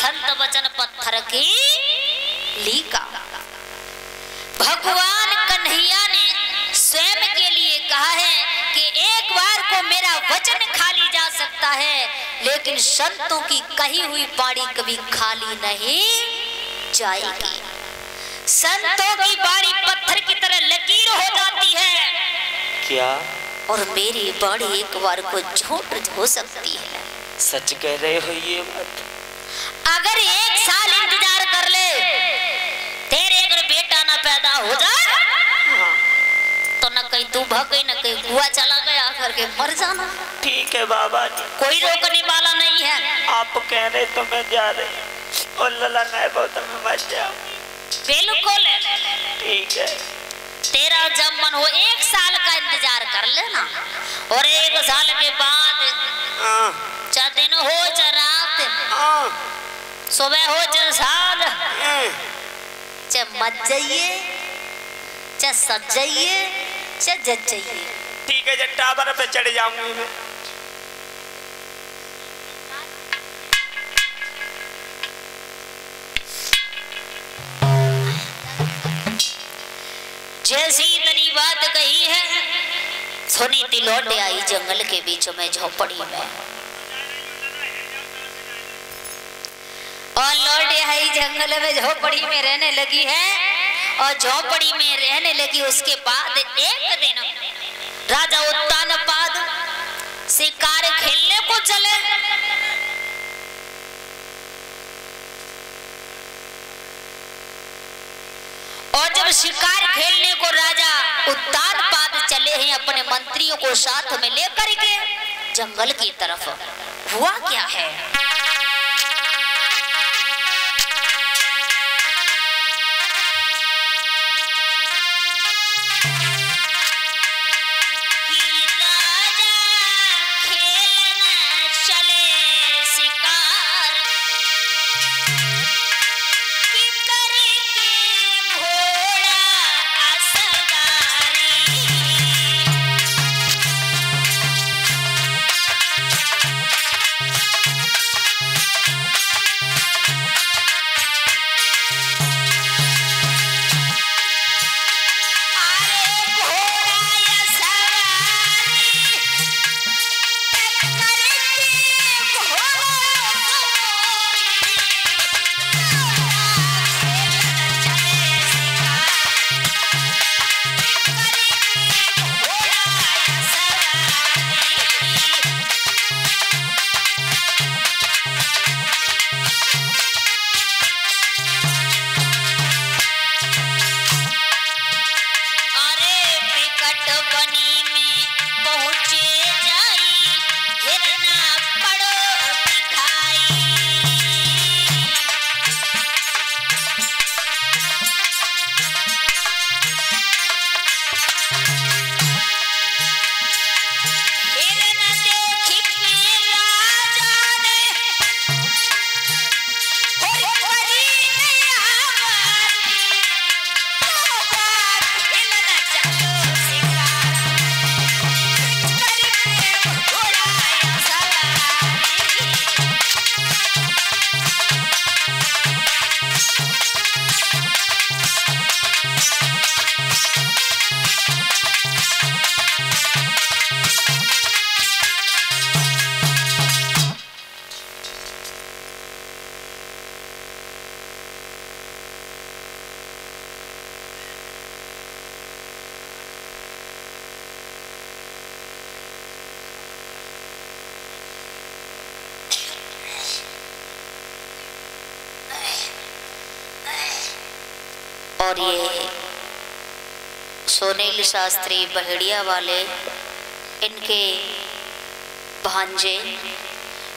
संत वचन पत्थर की लीका। भगवान कन्हैया ने स्वयं के लिए कहा है कि एक बार को मेरा वचन खाली जा सकता है, लेकिन संतों की कही हुई बाणी कभी खाली नहीं जाएगी। संतों की बाणी पत्थर की तरह लकीर हो जाती है क्या? और मेरी बाणी एक बार को झूठ हो सकती है। सच कह रहे हो ये बात? अगर 1 साल इंतजार कर ले, तेरे अगर बेटा ना पैदा हो जाए तो न कहीं तू भाग गई न कहीं कुआ चला गया करके मर जाना। ठीक है बाबा जी, कोई रोकने वाला नहीं है। आप कह रहे तो मैं जा रही और लला नहीं बहुत मैं मर जाऊं। बिल्कुल ठीक है, तेरा जब मन हो 1 साल का इंतजार कर लेना, और 1 साल के बाद चाहे दिन हो चाहे रात, सुबह हो चाहे साँझ, चाहे मत जाइए चाहे सज जाइए चाहे जज जाइए। ठीक है, जब टावर पे चढ़ जाऊंगी मैं। जैसी इतनी बात कही है, सुनी थी लौटे आई जंगल के बीच में झोपड़ी में, और लौटे आई जंगल में झोपड़ी में रहने लगी है। और झोपड़ी में रहने लगी, उसके बाद एक दिन राजा उत्तानपाद शिकार खेलने को चले। और जब शिकार खेलने को राजा उत्तानपाद चले हैं अपने मंत्रियों को साथ में लेकर के जंगल की तरफ, हुआ क्या है? और ये सोनील शास्त्री बहेड़िया वाले, इनके भांजे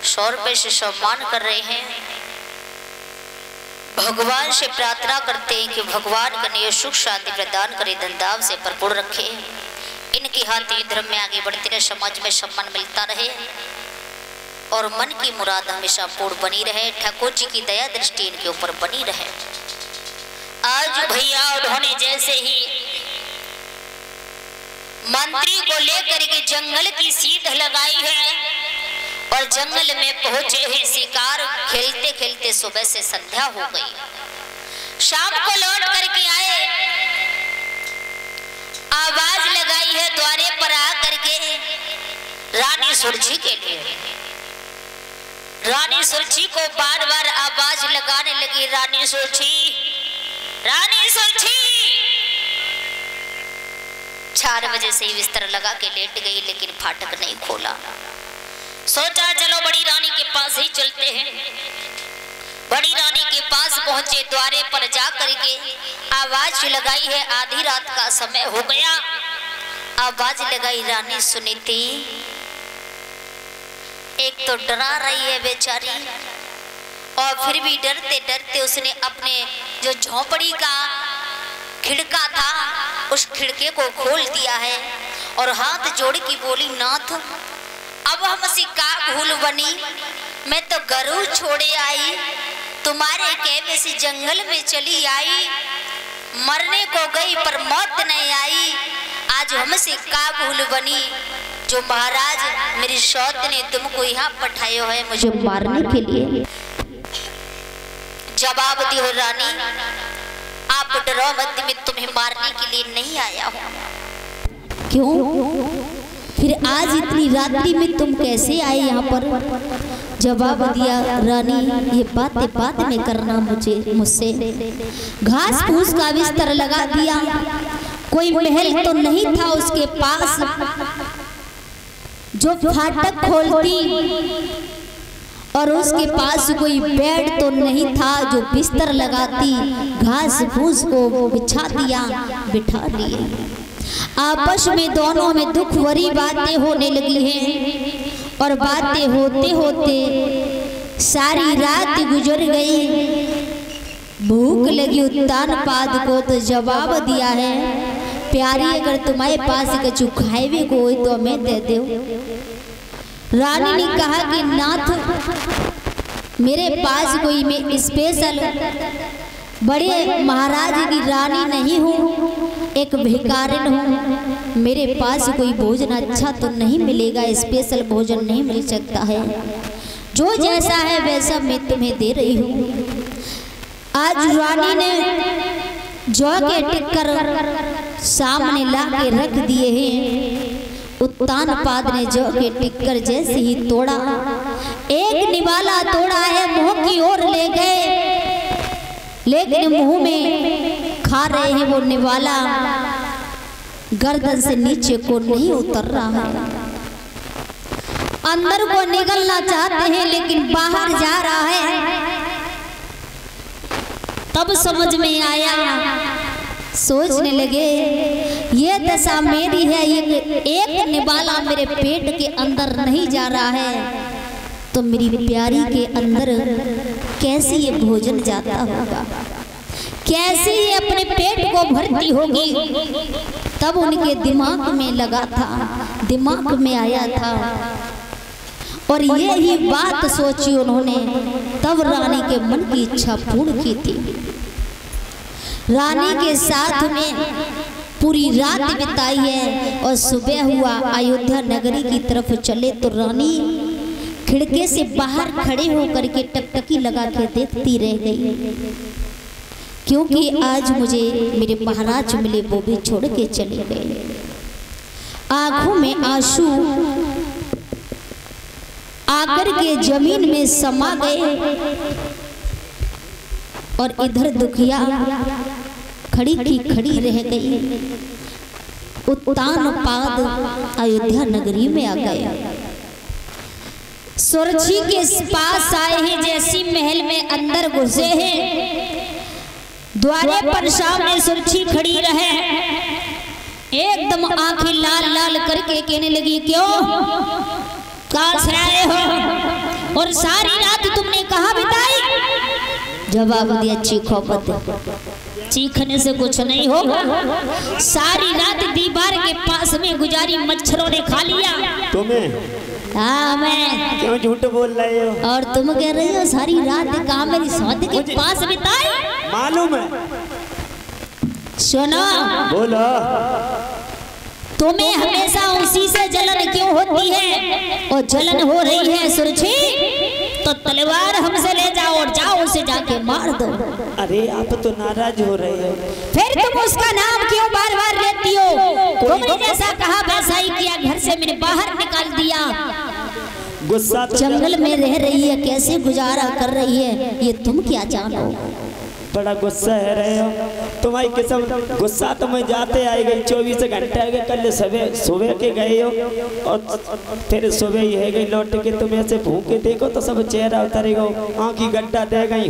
100 रुपये से सम्मान कर रहे हैं। भगवान से प्रार्थना करते हैं कि भगवान कन्हैया सुख शांति प्रदान करे, धनधाव से भरपूर रखे, इनके हाथ धर्म में आगे बढ़ते रहे, समाज में सम्मान मिलता रहे और मन की मुराद हमेशा पूर्ण बनी रहे। ठाकुर जी की दया दृष्टि इनके ऊपर बनी रहे। आज भैया उन्होंने जैसे ही मंत्री को लेकर के जंगल की सीध लगाई है और जंगल में पहुंचे ही शिकार खेलते खेलते सुबह से संध्या हो गई। शाम को लौट करके आए, आवाज लगाई है द्वारे पर आ करके रानी सुरझी के लिए। रानी सुरझी को बार बार आवाज लगाने लगी, रानी सुरझी, रानी सुरझी। 4 बजे से ही बिस्तर लगा के लेट गई, लेकिन फाटक नहीं खोला। सोचा चलो बड़ी रानी के पास ही चलते हैं। बड़ी रानी के पास पहुंचे, द्वारे पर जा करके आवाज लगाई है, आधी रात का समय हो गया। आवाज लगाई, रानी सुनीति। एक तो डरा रही है बेचारी, और फिर भी डरते डरते उसने अपने जो झोंपड़ी का खिड़का था उस खिड़के को खोल दिया है और हाथ जोड़ की बोली, नाथ अब हमसे का भूल बनी, मैं तो गरू छोड़े आई, तुम्हारे कहने से जंगल में चली आई, मरने को गई पर मौत नहीं आई, आज हमसे का भूल बनी, जो महाराज मेरी सौत ने तुमको यहाँ पठाया है मुझे मारने के लिए। जवाब दियो रानी, आप डरो मत, मैं तुम्हें मारने के लिए नहीं आया हूँ। क्यों? फिर आज इतनी रात्रि में तुम कैसे आए यहाँ पर? जवाब दिया, रानी ये बातें बाद में करना मुझसे। घास फूस का बिस्तर लगा दिया, कोई महल तो नहीं था उसके पास जो फाटक खोलती, और उसके पास कोई बेड तो नहीं था जो बिस्तर लगाती। घास फूस को बिछा दिया, बिठा दिए। आपस में दोनों में दुख भरी बातें होने लगी हैं, और बातें होते होते सारी रात गुजर गई। भूख लगी उत्तान पाद को तो जवाब दिया है, प्यारी अगर तुम्हारे पास कछु खाए को हो तो हमें दे दो। रानी ने कहा कि नाथ मेरे पास कोई मैं स्पेशल बड़े महाराज की रानी नहीं हूँ, एक भिखारिन हूँ, मेरे पास कोई भोजन अच्छा तो नहीं मिलेगा, स्पेशल भोजन नहीं मिल सकता है, जो जैसा है वैसा मैं तुम्हें दे रही हूँ। आज रानी ने जौ के टिक्कर सामने ला के रख दिए हैं। उत्तान पाद ने जौ के टिक्कर जैसे ही तोड़ा, एक निवाला तोड़ा है, मुंह की ओर ले गए, लेकिन मुंह में खा रहे हैं वो निवाला गर्दन से नीचे को नहीं उतर रहा है। अंदर को निगलना चाहते हैं लेकिन बाहर जा रहा है। तब समझ में आया, सोचने लगे ये दशा मेरी है, ये एक निवाला मेरे पेट के अंदर नहीं जा रहा है तो मेरी प्यारी के अंदर कैसे ये भोजन जाता होगा, कैसे ये अपने पेट को भरती होगी। तब उनके दिमाग में लगा था, दिमाग में आया था, और ये ही बात सोची उन्होंने। तब रानी के मन की इच्छा पूर्ण की थी। रानी के साथ में पूरी रात बिताई है, और सुबह हुआ अयोध्या नगरी की तरफ चले तो रानी खिड़के से बाहर खड़े होकर के टकटकी लगा के देखती रह गई, क्योंकि आज मुझे मेरे महाराज मिले, वो भी छोड़ के चले गए। आंखों में आंसू आकर के जमीन में समा गए, और इधर दुखिया खड़ी की खड़ी रह गई। उत्तान पाद अयोध्या नगरी में आ गए। सुरझी के पास आए हैं, जैसी महल में अंदर घुसे हैं, द्वारे पर सामने सुरझी खड़ी रहे, एकदम आंखें लाल लाल करके कहने लगी, क्यों कहाँ से आए हो और सारी रात तुमने कहाँ बिताई? जवाब दिया, चीखो मत, चीखने से कुछ नहीं होगा, सारी रात दीवार के पास में गुजारी, मच्छरों ने खा लिया। तुम्हें? हाँ मैं। क्यों झूठ बोल रहे हो? और तुम कह रही हो सारी रात कहाँ मेरी सौत के पास बिताई? मालूम है। सुनो, बोलो। तुम्हें हमेशा उसी से जलन क्यों होती है? और जलन हो रही है सुरक्षित, तो तलवार हमसे ले जाओ और जाओ उसे जाके मार दो। अरे आप तो नाराज हो रहे हो। फिर तुम उसका नाम क्यों बार बार लेती हो? तुमने जैसा कहा वैसा ही किया, घर से मैंने बाहर निकाल दिया। गुस्सा तो जंगल में रह रही है, कैसे गुजारा कर रही है, ये तुम क्या जानो? बड़ा गुस्सा है रहे हो तुम्हारी किस्म। गुस्सा तो मैं जाते आए गई, 24 घंटे आगे कल सुबह के गए हो और फिर सुबह ही है गई लौट के। तुम ऐसे भूखे देखो तो सब चेहरा उतरेगा, आँखी गड्ढा दे गई।